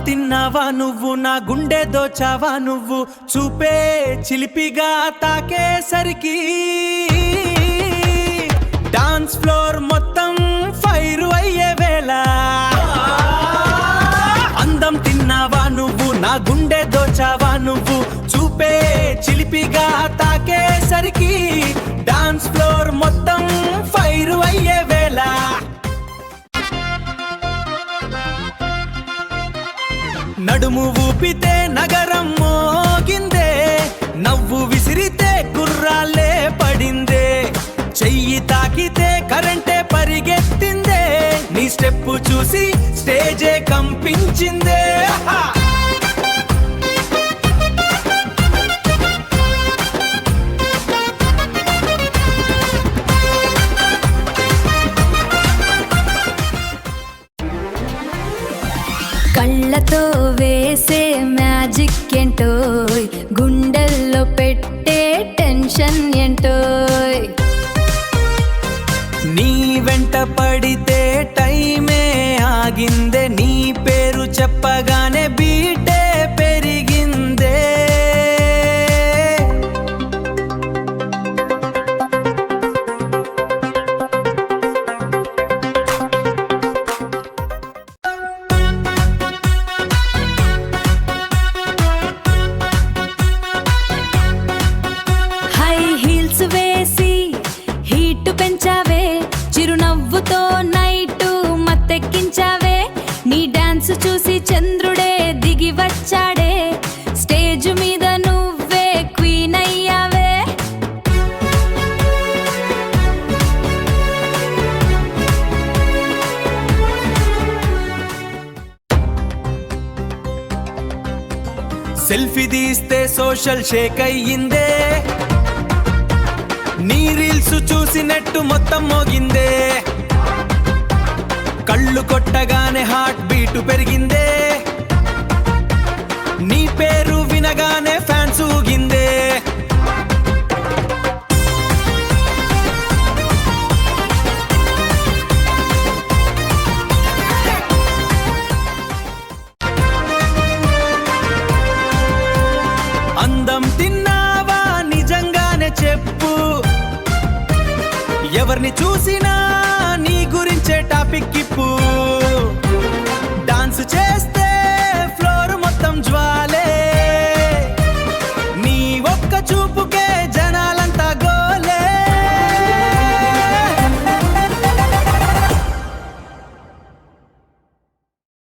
తిన్నావా నువ్వు, నా గుండె దోచావా నువ్వు, చూపే చిలిపిగా తాకేసరికి డాన్స్ ఫ్లోర్ మొత్తం ఫైర్ అయ్యే వేళ. అందం తిన్నావా నువ్వు, నా గుండె దోచావా నువ్వు, చూపే చిలిపిగా తాకేసరికి డాన్స్ ఫ్లోర్ మొత్తం ఫైర్ అయ్యే వేళ. నడుము ఊపితే నగరం మోగిందే, నవ్వు విసిరితే గుర్రాలే పడిందే, చెయ్యి తాకితే కరెంటే పరిగెత్తిందే, నీ స్టెప్పు చూసి స్టేజే కంపించిందే. కళ్ళతో వేసే మ్యాజిక్ ఏంటోయ్, గుండెల్లో పెట్టే టెన్షన్ ఏంటోయ్. నీ వెంట పడితే టైమే ఆగిందే, నీ పేరు చెప్పగానే బీటే పెరిగిందే. హై హీల్స్ వేసి హీట్ పెంచావే, చిరునవ్వుతో నైటు మత్తెక్కించావే, నీ డాన్స్ చూసి చంద్రుడే దిగి వచ్చాడే, స్టేజ్ మీద నువ్వే క్వీన్ అయ్యావే. సెల్ఫీ తీస్తే సోషల్ షేక్ అయ్యిందే, నీ రీల్స్ చూసి నెట్టు మొత్తం మోగిందే, కళ్ళు కొట్టగానే హార్ట్ బీటు పెరిగిందే, నీ పేరు వినగానే ఫ్యాన్స్ ఊగిందే. అందం తిన్నావా నిజంగానే చెప్పు, ఎవరిని చూసినా నీ గురించే టాపిక్ ఇప్పు.